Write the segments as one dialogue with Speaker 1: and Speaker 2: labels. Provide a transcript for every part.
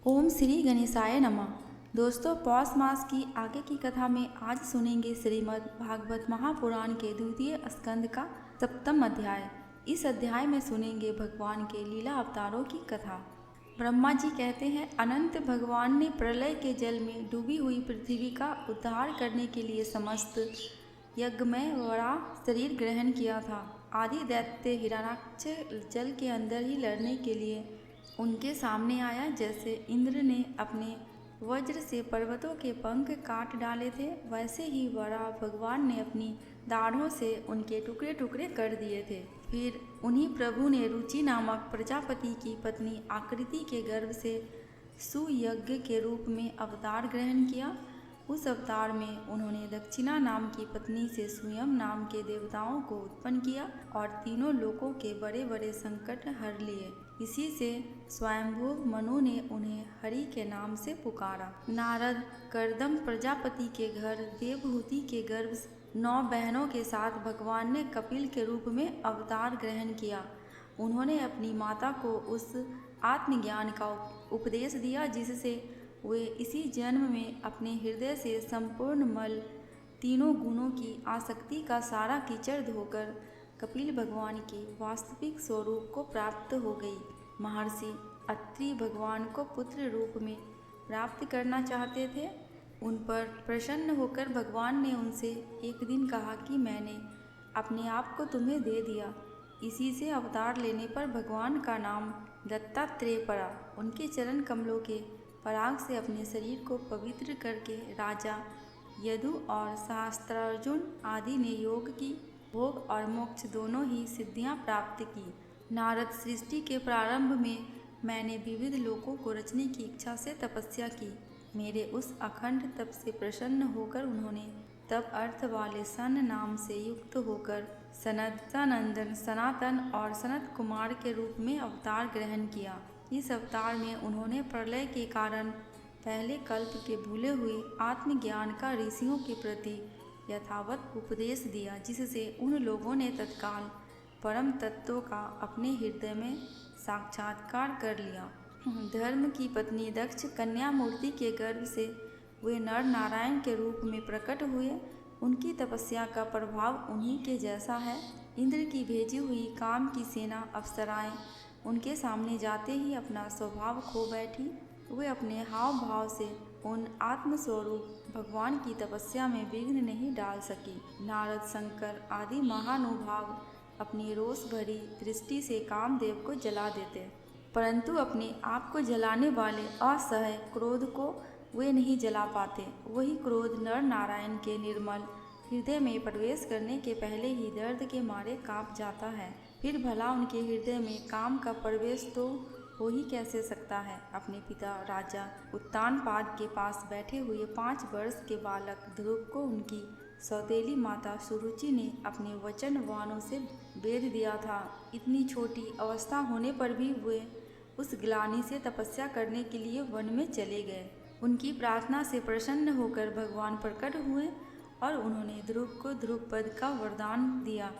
Speaker 1: ओम श्री गणेशाय नमः। दोस्तों, पौष मास की आगे की कथा में आज सुनेंगे श्रीमद् भागवत महापुराण के द्वितीय स्कंद का 7वां अध्याय। इस अध्याय में सुनेंगे भगवान के लीला अवतारों की कथा। ब्रह्मा जी कहते हैं, अनंत भगवान ने प्रलय के जल में डूबी हुई पृथ्वी का उद्धार करने के लिए समस्त यज्ञमय वराह शरीर ग्रहण किया था। आदि दैत्य हिरण्याक्ष जल के अंदर ही लड़ने के लिए उनके सामने आया। जैसे इंद्र ने अपने वज्र से पर्वतों के पंख काट डाले थे, वैसे ही वराह भगवान ने अपनी दाढ़ों से उनके टुकड़े टुकड़े कर दिए थे। फिर उन्हीं प्रभु ने रुचि नामक प्रजापति की पत्नी आकृति के गर्भ से सुयज्ञ के रूप में अवतार ग्रहण किया। उस अवतार में उन्होंने दक्षिणा नाम की पत्नी से स्वयं नाम के देवताओं को उत्पन्न किया और तीनों लोकों के बड़े बड़े संकट हर लिए। इसी से स्वयंभू मनु ने उन्हें हरि के नाम से पुकारा। नारद कर्दम प्रजापति के घर देवहूति के गर्भ 9 बहनों के साथ भगवान ने कपिल के रूप में अवतार ग्रहण किया। उन्होंने अपनी माता को उस आत्मज्ञान का उपदेश दिया जिससे वे इसी जन्म में अपने हृदय से संपूर्ण मल, तीनों गुणों की आसक्ति का सारा कीचड़ धोकर कपिल भगवान के वास्तविक स्वरूप को प्राप्त हो गई। महर्षि अत्रि भगवान को पुत्र रूप में प्राप्त करना चाहते थे। उन पर प्रसन्न होकर भगवान ने उनसे एक दिन कहा कि मैंने अपने आप को तुम्हें दे दिया। इसी से अवतार लेने पर भगवान का नाम दत्तात्रेय पड़ा। उनके चरण कमलों के पराग से अपने शरीर को पवित्र करके राजा यदु और सहस्त्रार्जुन आदि ने योग की भोग और मोक्ष दोनों ही सिद्धियां प्राप्त की। नारद, सृष्टि के प्रारंभ में मैंने विविध लोकों को रचने की इच्छा से तपस्या की। मेरे उस अखंड तप से प्रसन्न होकर उन्होंने तप अर्थ वाले सन नाम से युक्त होकर सनत, सनंदन, सनातन और सनत कुमार के रूप में अवतार ग्रहण किया। इस अवतार में उन्होंने प्रलय के कारण पहले कल्प के भूले हुए आत्मज्ञान का ऋषियों के प्रति यथावत उपदेश दिया, जिससे उन लोगों ने तत्काल परम तत्व का अपने हृदय में साक्षात्कार कर लिया। धर्म की पत्नी दक्ष कन्या मूर्ति के गर्भ से वे नर नारायण के रूप में प्रकट हुए। उनकी तपस्या का प्रभाव उन्हीं के जैसा है। इंद्र की भेजी हुई काम की सेना अप्सराएं उनके सामने जाते ही अपना स्वभाव खो बैठी। वे अपने हाव भाव से उन आत्मस्वरूप भगवान की तपस्या में विघ्न नहीं डाल सकी। नारद, शंकर आदि महानुभाव अपनी रोष भरी दृष्टि से कामदेव को जला देते, परंतु अपने आप को जलाने वाले असह्य क्रोध को वे नहीं जला पाते। वही क्रोध नर नारायण के निर्मल हृदय में प्रवेश करने के पहले ही दर्द के मारे कांप जाता है। फिर भला उनके हृदय में काम का प्रवेश तो हो ही कैसे सकता है। अपने पिता राजा उत्तानपाद के पास बैठे हुए 5 वर्ष के बालक ध्रुव को उनकी सौतेली माता सुरुचि ने अपने वचन वाणों से वेद दिया था। इतनी छोटी अवस्था होने पर भी वे उस ग्लानि से तपस्या करने के लिए वन में चले गए। उनकी प्रार्थना से प्रसन्न होकर भगवान प्रकट हुए और उन्होंने ध्रुव को ध्रुवपद का वरदान दिया।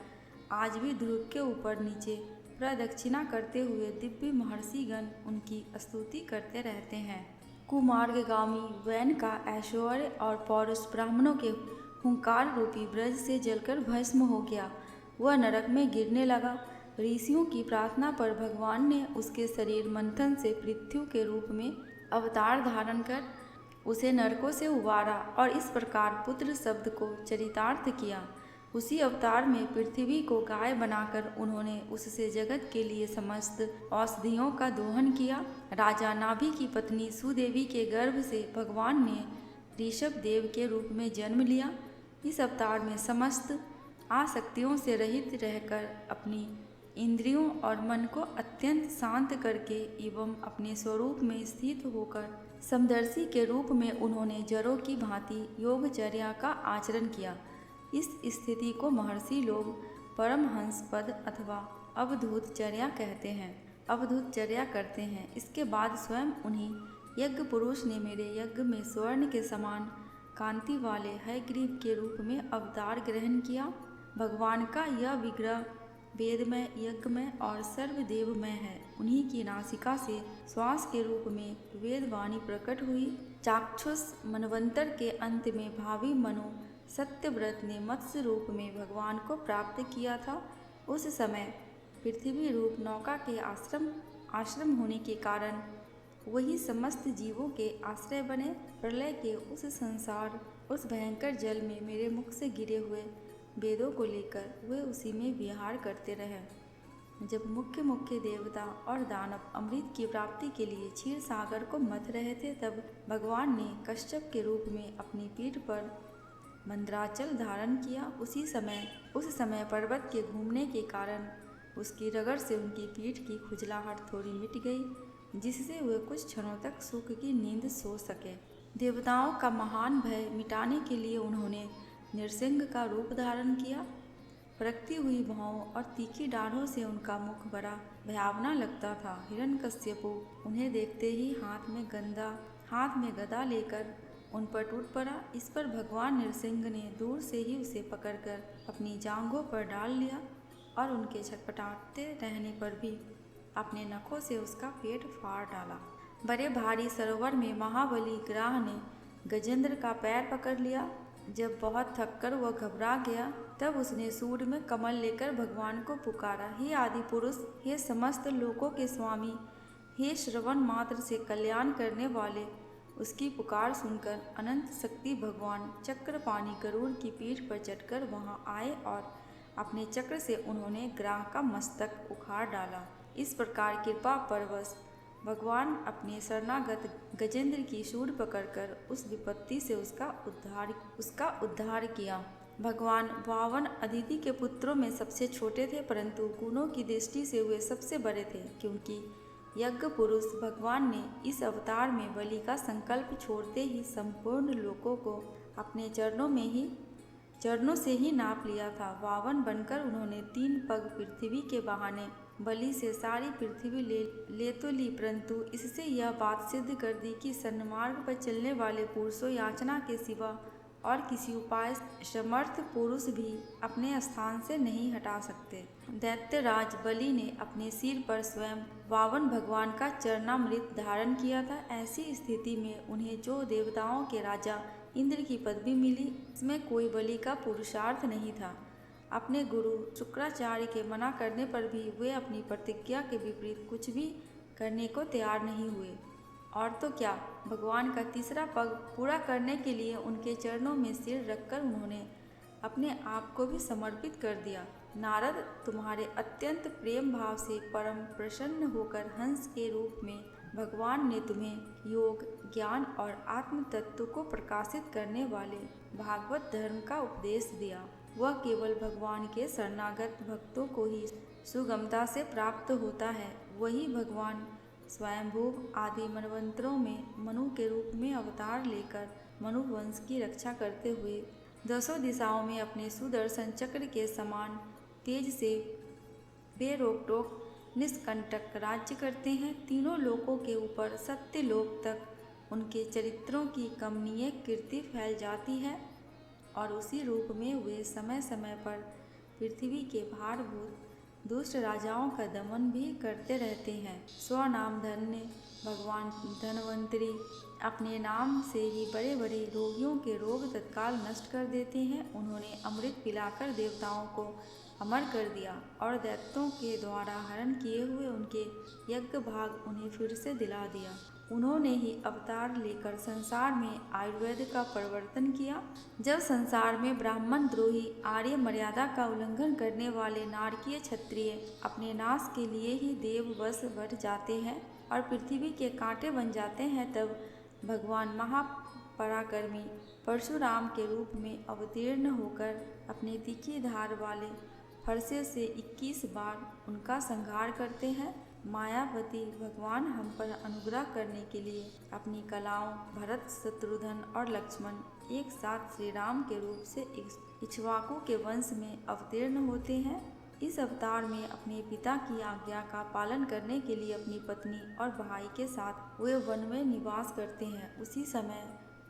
Speaker 1: आज भी ध्रुव के ऊपर नीचे प्रदक्षिणा करते हुए दिव्य महर्षिगण उनकी स्तुति करते रहते हैं। कुमार्गगामी वैन का ऐश्वर्य और पौरुष ब्राह्मणों के हुंकार रूपी ब्रज से जलकर भस्म हो गया। वह नरक में गिरने लगा। ऋषियों की प्रार्थना पर भगवान ने उसके शरीर मंथन से पृथ्वी के रूप में अवतार धारण कर उसे नरकों से उबारा और इस प्रकार पुत्र शब्द को चरितार्थ किया। उसी अवतार में पृथ्वी को गाय बनाकर उन्होंने उससे जगत के लिए समस्त औषधियों का दोहन किया। राजा नाभि की पत्नी सुदेवी के गर्भ से भगवान ने ऋषभ देव के रूप में जन्म लिया। इस अवतार में समस्त आसक्तियों से रहित रहकर अपनी इंद्रियों और मन को अत्यंत शांत करके एवं अपने स्वरूप में स्थित होकर समदर्शी के रूप में उन्होंने जरों की भांति योगचर्या का आचरण किया। इस स्थिति को महर्षि लोग परमहंस पद अथवा अवधूतचर्या कहते हैं। अवधूतचर्या करते हैं। इसके बाद स्वयं उन्हीं यज्ञ पुरुष ने मेरे यज्ञ में स्वर्ण के समान कांति वाले हयग्रीव के रूप में अवतार ग्रहण किया। भगवान का यह विग्रह वेदमय, यज्ञमय और सर्वदेवमय है। उन्हीं की नासिका से श्वास के रूप में वेदवाणी प्रकट हुई। चाक्षुष मनवंतर के अंत में भावी मनु सत्यव्रत ने मत्स्य रूप में भगवान को प्राप्त किया था। उस समय पृथ्वी रूप नौका के आश्रम होने के कारण वही समस्त जीवों के आश्रय बने। प्रलय के उस भयंकर जल में मेरे मुख से गिरे हुए वेदों को लेकर वे उसी में विहार करते रहे। जब मुख्य मुख्य देवता और दानव अमृत की प्राप्ति के लिए क्षीर सागर को मथ रहे थे, तब भगवान ने कश्यप के रूप में अपनी पीठ पर मंद्राचल धारण किया। उस समय पर्वत के घूमने के कारण उसकी रगड़ से उनकी पीठ की खुजलाहट थोड़ी मिट गई, जिससे वे कुछ क्षणों तक सुख की नींद सो सके। देवताओं का महान भय मिटाने के लिए उन्होंने नृसिंह का रूप धारण किया। फड़कती हुई भौं और तीखी डाढ़ों से उनका मुख बड़ा भयावना लगता था। हिरण्यकश्यपु उन्हें देखते ही हाथ में गदा लेकर उन पर टूट पड़ा। इस पर भगवान नृसिंह ने दूर से ही उसे पकड़कर अपनी जांघों पर डाल लिया और उनके छटपटाते रहने पर भी अपने नखों से उसका पेट फाड़ डाला। बड़े भारी सरोवर में महाबली ग्राह ने गजेंद्र का पैर पकड़ लिया। जब बहुत थककर वह घबरा गया, तब उसने सूंड में कमल लेकर भगवान को पुकारा, हे आदि पुरुष, हे समस्त लोकों के स्वामी, हे श्रवण मात्र से कल्याण करने वाले। उसकी पुकार सुनकर अनंत शक्ति भगवान चक्रपाणि गरुड़ की पीठ पर चढ़कर वहां आए और अपने चक्र से उन्होंने ग्राह का मस्तक उखाड़ डाला। इस प्रकार कृपा परवश भगवान अपने शरणागत गजेंद्र की सूंड पकड़कर उस विपत्ति से उसका उद्धार किया। भगवान वामन अदिति के पुत्रों में सबसे छोटे थे, परंतु गुणों की दृष्टि से वे सबसे बड़े थे, क्योंकि यज्ञ पुरुष भगवान ने इस अवतार में बलि का संकल्प छोड़ते ही संपूर्ण लोकों को अपने चरणों से ही नाप लिया था। वामन बनकर उन्होंने 3 पग पृथ्वी के बहाने बलि से सारी पृथ्वी ले तो ली, परंतु इससे यह बात सिद्ध कर दी कि सन्मार्ग पर चलने वाले पुरुषों याचना के सिवा और किसी उपाय समर्थ पुरुष भी अपने स्थान से नहीं हटा सकते। दैत्यराज बलि ने अपने सिर पर स्वयं वामन भगवान का चरणामृत धारण किया था। ऐसी स्थिति में उन्हें जो देवताओं के राजा इंद्र की पदवी मिली, इसमें कोई बलि का पुरुषार्थ नहीं था। अपने गुरु शुक्राचार्य के मना करने पर भी वे अपनी प्रतिज्ञा के विपरीत कुछ भी करने को तैयार नहीं हुए। और तो क्या, भगवान का तीसरा पग पूरा करने के लिए उनके चरणों में सिर रखकर उन्होंने अपने आप को भी समर्पित कर दिया। नारद, तुम्हारे अत्यंत प्रेम भाव से परम प्रसन्न होकर हंस के रूप में भगवान ने तुम्हें योग, ज्ञान और आत्म तत्व को प्रकाशित करने वाले भागवत धर्म का उपदेश दिया। वह केवल भगवान के शरणागत भक्तों को ही सुगमता से प्राप्त होता है। वही भगवान स्वयंभू आदि मनवंतरों में मनु के रूप में अवतार लेकर मनु वंश की रक्षा करते हुए 10 दिशाओं में अपने सुदर्शन चक्र के समान तेज से बेरोक टोक निष्कंटक राज्य करते हैं। तीनों लोकों के ऊपर सत्य लोक तक उनके चरित्रों की कमनीय कीर्ति फैल जाती है और उसी रूप में वे समय समय पर पृथ्वी के भारभूत दुष्ट राजाओं का दमन भी करते रहते हैं। स्वनाम धन्य भगवान धन्वंतरी अपने नाम से ही बड़े बड़े रोगियों के रोग तत्काल नष्ट कर देते हैं। उन्होंने अमृत पिलाकर देवताओं को अमर कर दिया और दैत्यों के द्वारा हरण किए हुए उनके यज्ञ भाग उन्हें फिर से दिला दिया। उन्होंने ही अवतार लेकर संसार में आयुर्वेद का प्रवर्तन किया। जब संसार में ब्राह्मण द्रोही आर्य मर्यादा का उल्लंघन करने वाले नारकीय क्षत्रिय अपने नाश के लिए ही देववश बढ़ जाते हैं और पृथ्वी के कांटे बन जाते हैं, तब भगवान महापराक्रमी परशुराम के रूप में अवतीर्ण होकर अपने तीखी धार वाले फरसे से 21 बार उनका संहार करते हैं। मायावती भगवान हम पर अनुग्रह करने के लिए अपनी कलाओं भरत, शत्रुघ्न और लक्ष्मण एक साथ श्री राम के रूप से इक्ष्वाकु के वंश में अवतीर्ण होते हैं। इस अवतार में अपने पिता की आज्ञा का पालन करने के लिए अपनी पत्नी और भाई के साथ वे वन में निवास करते हैं। उसी समय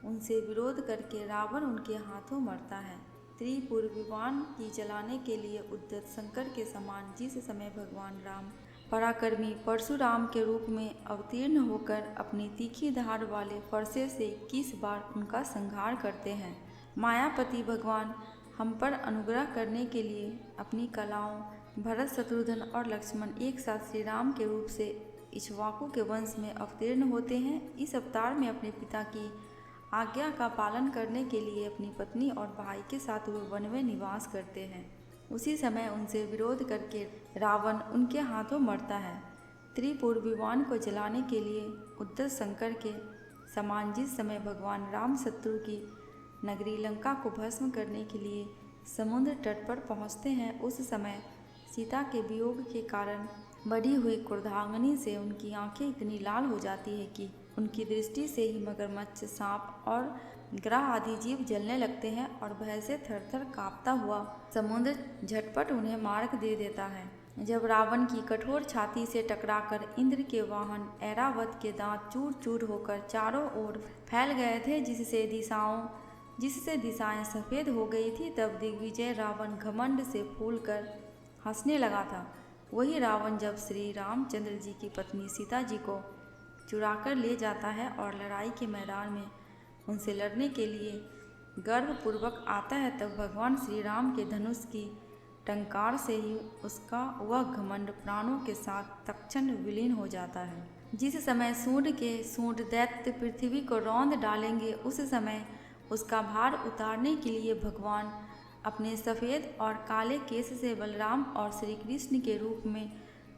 Speaker 1: उनसे विरोध करके रावण उनके हाथों मरता है। त्रिपुर विमान की चलाने के लिए उद्यत शंकर के समान जिस समय भगवान राम पराक्रमी परशुराम के रूप में अवतीर्ण होकर अपनी तीखी धार वाले फरसे से 21 बार उनका संहार करते हैं। मायापति भगवान हम पर अनुग्रह करने के लिए अपनी कलाओं भरत, शत्रुघ्न और लक्ष्मण एक साथ श्री राम के रूप से इक्ष्वाकु के वंश में अवतीर्ण होते हैं। इस अवतार में अपने पिता की आज्ञा का पालन करने के लिए अपनी पत्नी और भाई के साथ वे वन में निवास करते हैं। उसी समय उनसे विरोध करके रावण उनके हाथों मरता है। त्रिपुर विमान को जलाने के लिए उद्धर शंकर के समान जिस समय भगवान राम शत्रु की नगरी लंका को भस्म करने के लिए समुद्र तट पर पहुंचते हैं, उस समय सीता के वियोग के कारण बढ़ी हुई क्रोधाग्नि से उनकी आंखें इतनी लाल हो जाती है कि उनकी दृष्टि से ही मगरमच्छ, सांप और ग्रह आदि जीव जलने लगते हैं और भय से थरथर कांपता हुआ समुद्र झटपट उन्हें मार्ग दे देता है। जब रावण की कठोर छाती से टकराकर इंद्र के वाहन ऐरावत के दांत चूर चूर होकर चारों ओर फैल गए थे, जिससे दिशाएं सफ़ेद हो गई थी, तब दिग्विजय रावण घमंड से फूलकर हंसने लगा था। वही रावण जब श्री रामचंद्र जी की पत्नी सीता जी को चुराकर ले जाता है और लड़ाई के मैदान में उनसे लड़ने के लिए गर्वपूर्वक आता है, तब भगवान श्री राम के धनुष की टंकार से ही उसका वह घमंड प्राणों के साथ तत्क्षण विलीन हो जाता है। जिस समय सूंड के सूंड दैत्य पृथ्वी को रौंद डालेंगे, उस समय उसका भार उतारने के लिए भगवान अपने सफ़ेद और काले केश से बलराम और श्री कृष्ण के रूप में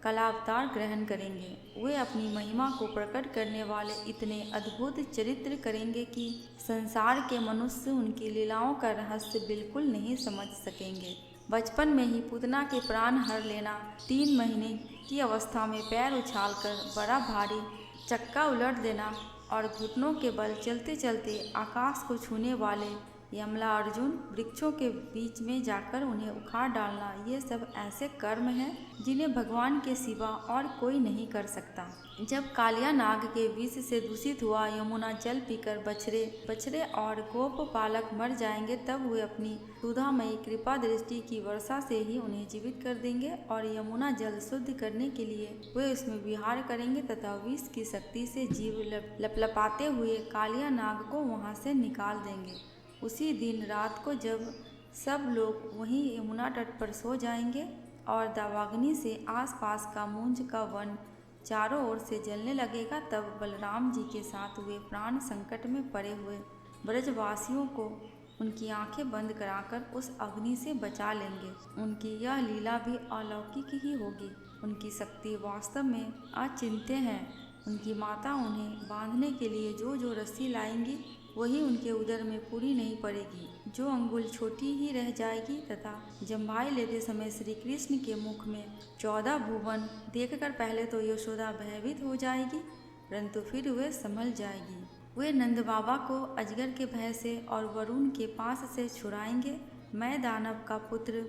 Speaker 1: कलावतार ग्रहण करेंगे। वे अपनी महिमा को प्रकट करने वाले इतने अद्भुत चरित्र करेंगे कि संसार के मनुष्य उनकी लीलाओं का रहस्य बिल्कुल नहीं समझ सकेंगे। बचपन में ही पूतना के प्राण हर लेना, 3 महीने की अवस्था में पैर उछालकर बड़ा भारी चक्का उलट देना और घुटनों के बल चलते चलते आकाश को छूने वाले यमला अर्जुन वृक्षों के बीच में जाकर उन्हें उखाड़ डालना, ये सब ऐसे कर्म हैं जिन्हें भगवान के सिवा और कोई नहीं कर सकता। जब कालिया नाग के विष से दूषित हुआ यमुना जल पीकर बछड़े और गोप पालक मर जाएंगे, तब वे अपनी सुधामयी कृपा दृष्टि की वर्षा से ही उन्हें जीवित कर देंगे और यमुना जल शुद्ध करने के लिए वे उसमें विहार करेंगे तथा विष की शक्ति से जीव लपलपाते हुए कालिया नाग को वहाँ से निकाल देंगे। उसी दिन रात को जब सब लोग वहीं यमुना तट पर सो जाएंगे और दावाग्नि से आसपास का मूंज का वन चारों ओर से जलने लगेगा, तब बलराम जी के साथ वे प्राण संकट में पड़े हुए ब्रजवासियों को उनकी आंखें बंद कराकर उस अग्नि से बचा लेंगे। उनकी यह लीला भी अलौकिक ही होगी। उनकी शक्ति वास्तव में अचिंत्य है। उनकी माता उन्हें बांधने के लिए जो रस्सी लाएंगी वही उनके उदर में पूरी नहीं पड़ेगी, जो अंगुल छोटी ही रह जाएगी तथा जम्भाई लेते समय श्री कृष्ण के मुख में 14 भुवन देखकर पहले तो यशोदा भयभीत हो जाएगी, परंतु फिर वे संभल जाएगी। वे नंद बाबा को अजगर के भय से और वरुण के पास से छुड़ाएंगे। मैं दानव का पुत्र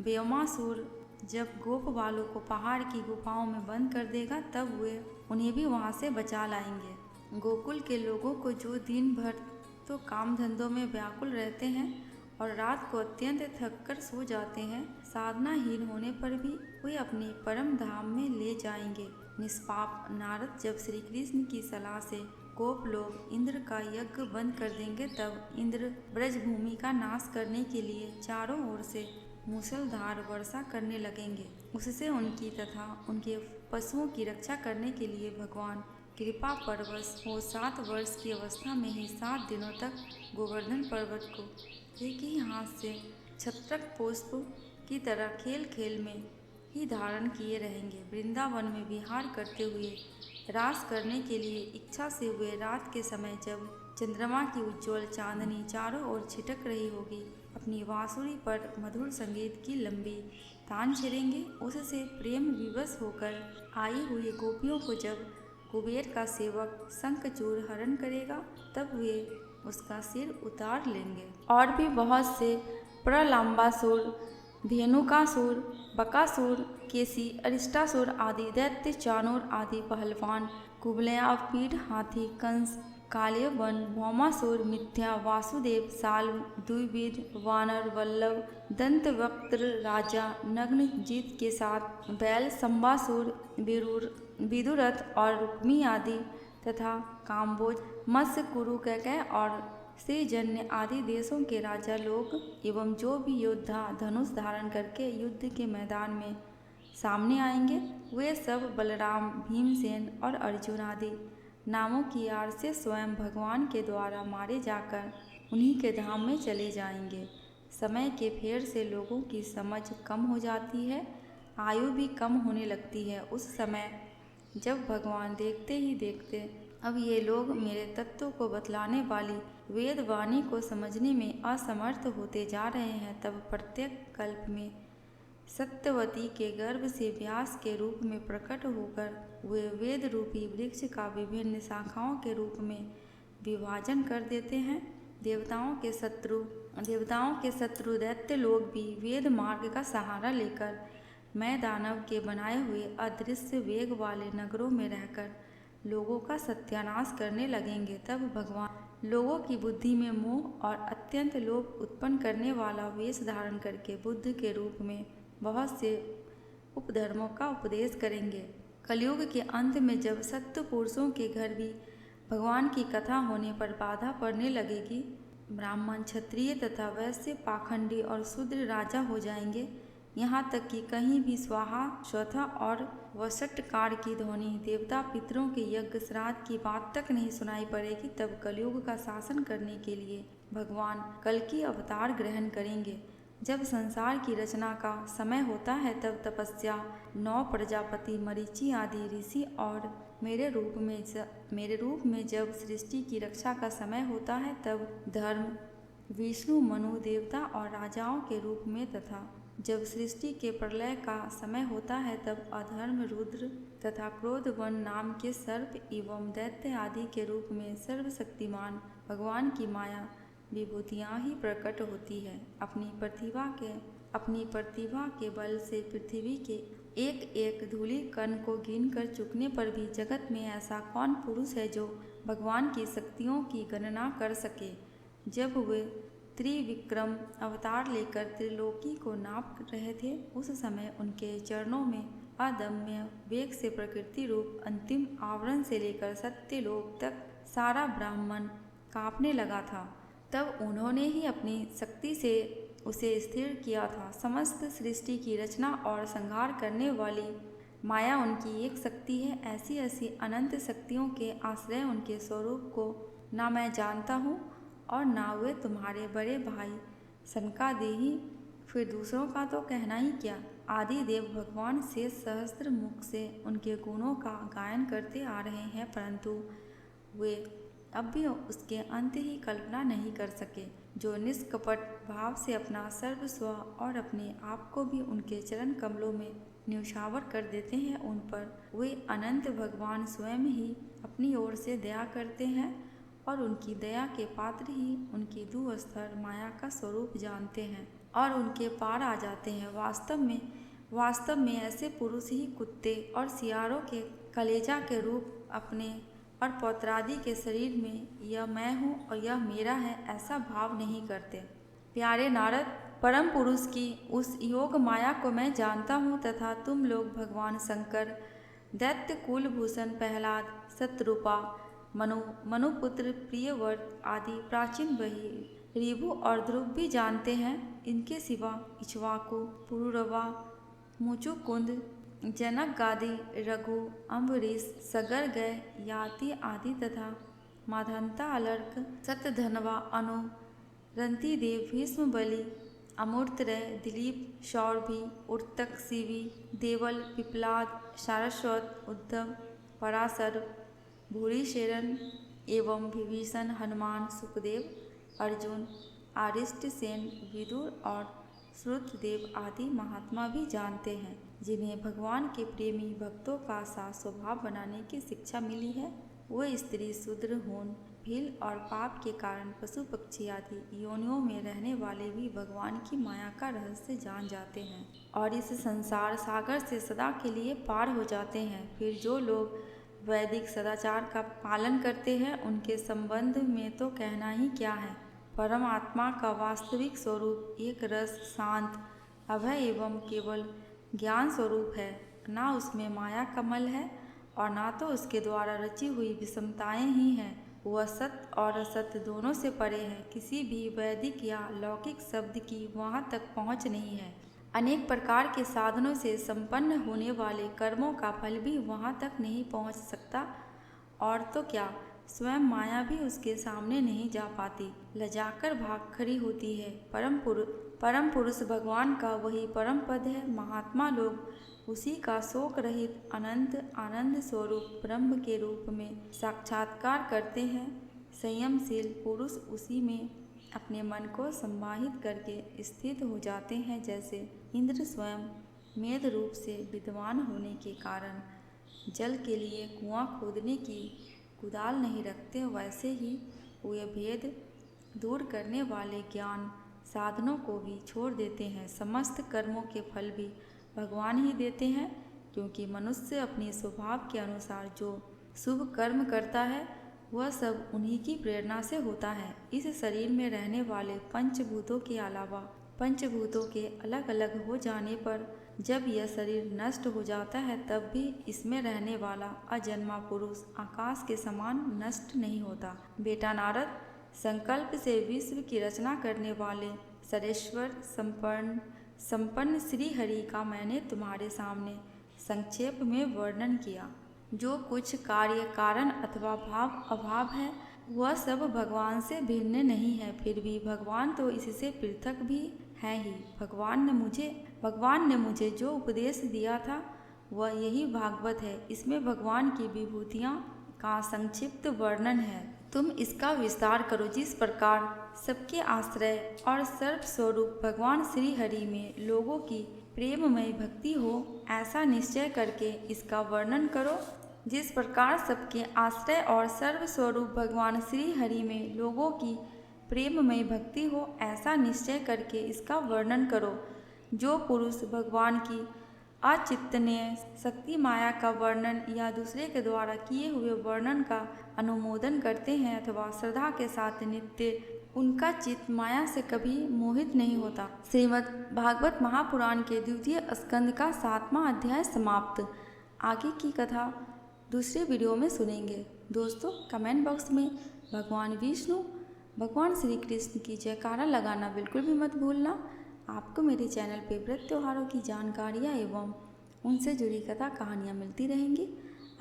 Speaker 1: व्योमासुर जब गोप बालों को पहाड़ की गुफाओं में बंद कर देगा, तब वे उन्हें भी वहाँ से बचा लाएंगे। गोकुल के लोगों को जो दिन भर तो काम धंधों में व्याकुल रहते हैं और रात को अत्यंत थककर सो जाते हैं, साधनाहीन होने पर भी वे अपने परम धाम में ले जाएंगे। निष्पाप नारद जब श्री कृष्ण की सलाह से गोप लोग इंद्र का यज्ञ बंद कर देंगे, तब इंद्र ब्रजभूमि का नाश करने के लिए चारों ओर से मूसलधार वर्षा करने लगेंगे। उससे उनकी तथा उनके पशुओं की रक्षा करने के लिए भगवान कृपा परवश हो 7 वर्ष की अवस्था में ही 7 दिनों तक गोवर्धन पर्वत को एक ही हाथ से छत्रक पुष्प की तरह खेल खेल में ही धारण किए रहेंगे। वृंदावन में विहार करते हुए रास करने के लिए इच्छा से वे रात के समय जब चंद्रमा की उज्ज्वल चांदनी चारों ओर छिटक रही होगी, अपनी बांसुरी पर मधुर संगीत की लंबी तान छेड़ेंगे। उससे प्रेम विवश होकर आई हुई गोपियों को जब कुबेर का सेवक शंखचूड़ हरण करेगा, तब वे उसका सिर उतार लेंगे। और भी बहुत से प्रलंबासुर, धेनुकासुर, बकासुर, केसी, अरिष्टासुर आदि दैत्य, चाणूर आदि पहलवान, कुबलया, पीठ हाथी, कंस, कालियवन, भौमासुर, मिथ्या, वासुदेव, साल्व, द्विविध, वानर, वल्लभ, दंतवक्त्र राजा, नग्नजीत के साथ बैल, संबासुर, विदुरथ और रुक्मी आदि तथा काम्बोज, मत्स्य, कुरु, कैकय और श्रीजन्य आदि देशों के राजा लोग एवं जो भी योद्धा धनुष धारण करके युद्ध के मैदान में सामने आएंगे, वे सब बलराम, भीमसेन और अर्जुन आदि नामों की आड़ से स्वयं भगवान के द्वारा मारे जाकर उन्हीं के धाम में चले जाएंगे। समय के फेर से लोगों की समझ कम हो जाती है, आयु भी कम होने लगती है। उस समय जब भगवान देखते ही देखते अब ये लोग मेरे तत्व को बतलाने वाली वेद वाणी को समझने में असमर्थ होते जा रहे हैं, तब प्रत्येक कल्प में सत्यवती के गर्भ से व्यास के रूप में प्रकट होकर वे वेद रूपी वृक्ष का विभिन्न शाखाओं के रूप में विभाजन कर देते हैं। देवताओं के शत्रु दैत्य लोग भी वेद मार्ग का सहारा लेकर मैं दानव के बनाए हुए अदृश्य वेग वाले नगरों में रहकर लोगों का सत्यानाश करने लगेंगे। तब भगवान लोगों की बुद्धि में मोह और अत्यंत लोभ उत्पन्न करने वाला वेश धारण करके बुद्ध के रूप में बहुत से उपधर्मों का उपदेश करेंगे। कलयुग के अंत में जब सत्य पुरुषों के घर भी भगवान की कथा होने पर बाधा पड़ने लगेगी, ब्राह्मण, क्षत्रिय तथा वैश्य, पाखंडी और शूद्र राजा हो जाएंगे। यहाँ तक कि कहीं भी स्वाहा, स्वथा और वषट्कार की ध्वनि, देवता पितरों के यज्ञ श्राद्ध की बात तक नहीं सुनाई पड़ेगी। तब कलयुग का शासन करने के लिए भगवान कल्कि अवतार ग्रहण करेंगे। जब संसार की रचना का समय होता है तब तपस्या, 9 प्रजापति, मरीचि आदि ऋषि और मेरे रूप में जब सृष्टि की रक्षा का समय होता है तब धर्म, विष्णु, मनु, देवता और राजाओं के रूप में तथा जब सृष्टि के प्रलय का समय होता है तब अधर्म, रुद्र तथा क्रोधवन नाम के सर्प एवं दैत्य आदि के रूप में सर्वशक्तिमान भगवान की माया विभूतियाँ ही प्रकट होती है। अपनी प्रतिभा के बल से पृथ्वी के एक एक धूलि कण को गिन कर चुकने पर भी जगत में ऐसा कौन पुरुष है जो भगवान की शक्तियों की गणना कर सके। जब वे त्रिविक्रम अवतार लेकर त्रिलोकी को नाप रहे थे, उस समय उनके चरणों में अदम्य वेग से प्रकृति रूप अंतिम आवरण से लेकर सत्यलोक तक सारा ब्रह्मांड कांपने लगा था। तब उन्होंने ही अपनी शक्ति से उसे स्थिर किया था। समस्त सृष्टि की रचना और संहार करने वाली माया उनकी एक शक्ति है। ऐसी ऐसी अनंत शक्तियों के आश्रय उनके स्वरूप को ना मैं जानता हूँ और ना वे तुम्हारे बड़े भाई सनकादिही, फिर दूसरों का तो कहना ही क्या। आदि देव भगवान से सहस्त्र मुख से उनके गुणों का गायन करते आ रहे हैं, परंतु वे अब भी उसके अंत ही कल्पना नहीं कर सके। जो निष्कपट भाव से अपना सर्वस्व और अपने आप को भी उनके चरण कमलों में न्यौछावर कर देते हैं, उन पर वे अनंत भगवान स्वयं ही अपनी ओर से दया करते हैं और उनकी दया के पात्र ही उनकी दुस्तर माया का स्वरूप जानते हैं और उनके पार आ जाते हैं। वास्तव में ऐसे पुरुष ही कुत्ते और सियारों के कलेजा के रूप अपने और पौत्रादि के शरीर में यह मैं हूँ और यह मेरा है ऐसा भाव नहीं करते। प्यारे नारद, परम पुरुष की उस योग माया को मैं जानता हूँ तथा तुम लोग भगवान शंकर, दैत्य कुलभूषण प्रहलाद, शत्रुपा, मनुपुत्र, प्रियव्रत आदि प्राचीन बही, ऋभु और ध्रुव भी जानते हैं। इनके सिवा इक्ष्वाकु, पुरुरवा, मुचुकुंद, जनक गादी, रघु, अम्बरीश, सगर गय, याति आदि तथा माधंता, अलर्क, सत्यधनवा, अनु, रंतिदेव, भीष्म, बलि, अमूर्तरय, दिलीप, सौरभी, उर्तक, शिवी, देवल, पिपलाद, सारस्वत, उद्धव, पराशर, भूरिशरण एवं विभीषण, हनुमान, सुखदेव, अर्जुन, आरिष्टसेन, विदुर और श्रुतदेव आदि महात्मा भी जानते हैं, जिन्हें भगवान के प्रेमी भक्तों का सा स्वभाव बनाने की शिक्षा मिली है। वे स्त्री, शूद्र, होन, भील और पाप के कारण पशु पक्षी आदि योनियों में रहने वाले भी भगवान की माया का रहस्य जान जाते हैं और इस संसार सागर से सदा के लिए पार हो जाते हैं। फिर जो लोग वैदिक सदाचार का पालन करते हैं उनके संबंध में तो कहना ही क्या है। परमात्मा का वास्तविक स्वरूप एक रस, शांत, अभय एवं केवल ज्ञान स्वरूप है। ना उसमें माया कमल है और ना तो उसके द्वारा रची हुई विषमताएं ही हैं। वह सत्य और असत्य दोनों से परे है। किसी भी वैदिक या लौकिक शब्द की वहाँ तक पहुँच नहीं है। अनेक प्रकार के साधनों से संपन्न होने वाले कर्मों का फल भी वहाँ तक नहीं पहुँच सकता, और तो क्या स्वयं माया भी उसके सामने नहीं जा पाती, लजाकर भाग खड़ी होती है। परम पुरुष भगवान का वही परम पद है। महात्मा लोग उसी का शोक रहित अनंत आनंद स्वरूप ब्रह्म के रूप में साक्षात्कार करते हैं। संयमशील पुरुष उसी में अपने मन को समाहित करके स्थित हो जाते हैं। जैसे इंद्र स्वयं मेद रूप से विद्वान होने के कारण जल के लिए कुआं खोदने की कुदाल नहीं रखते, वैसे ही वे भेद दूर करने वाले ज्ञान साधनों को भी छोड़ देते हैं। समस्त कर्मों के फल भी भगवान ही देते हैं, क्योंकि मनुष्य अपने स्वभाव के अनुसार जो शुभ कर्म करता है वह सब उन्हीं की प्रेरणा से होता है। इस शरीर में रहने वाले पंचभूतों के अलावा पंचभूतों के अलग अलग हो जाने पर जब यह शरीर नष्ट हो जाता है तब भी इसमें रहने वाला अजन्मा पुरुष आकाश के समान नष्ट नहीं होता। बेटा नारद, संकल्प से विश्व की रचना करने वाले सर्वेश्वर संपन्न श्री हरि का मैंने तुम्हारे सामने संक्षेप में वर्णन किया। जो कुछ कार्य कारण अथवा भाव अभाव है वह सब भगवान से भिन्न नहीं है, फिर भी भगवान तो इससे पृथक भी है ही। भगवान ने मुझे जो उपदेश दिया था वह यही भागवत है। इसमें भगवान की विभूतियाँ का संक्षिप्त वर्णन है। तुम इसका विस्तार करो। जिस प्रकार सबके आश्रय और सर्वस्वरूप भगवान श्री हरि में लोगों की प्रेममय भक्ति हो, ऐसा निश्चय करके इसका वर्णन करो। जिस प्रकार सबके आश्रय और सर्वस्वरूप भगवान श्री हरि में लोगों की प्रेममय भक्ति हो, ऐसा निश्चय करके इसका वर्णन करो। जो पुरुष भगवान की अचिंतनीय शक्ति माया का वर्णन या दूसरे के द्वारा किए हुए वर्णन का अनुमोदन करते हैं अथवा श्रद्धा के साथ नित्य उनका चित्त माया से कभी मोहित नहीं होता। श्रीमद् भागवत महापुराण के द्वितीय स्कंद का 7वां अध्याय समाप्त। आगे की कथा दूसरे वीडियो में सुनेंगे। दोस्तों, कमेंट बॉक्स में भगवान विष्णु, भगवान श्री कृष्ण की जयकारा लगाना बिल्कुल भी मत भूलना। आपको मेरे चैनल पे व्रत त्योहारों की जानकारियाँ एवं उनसे जुड़ी कथा कहानियाँ मिलती रहेंगी।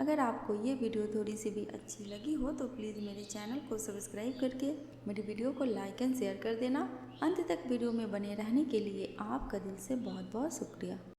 Speaker 1: अगर आपको ये वीडियो थोड़ी सी भी अच्छी लगी हो तो प्लीज़ मेरे चैनल को सब्सक्राइब करके मेरी वीडियो को लाइक एंड शेयर कर देना। अंत तक वीडियो में बने रहने के लिए आपका दिल से बहुत बहुत शुक्रिया।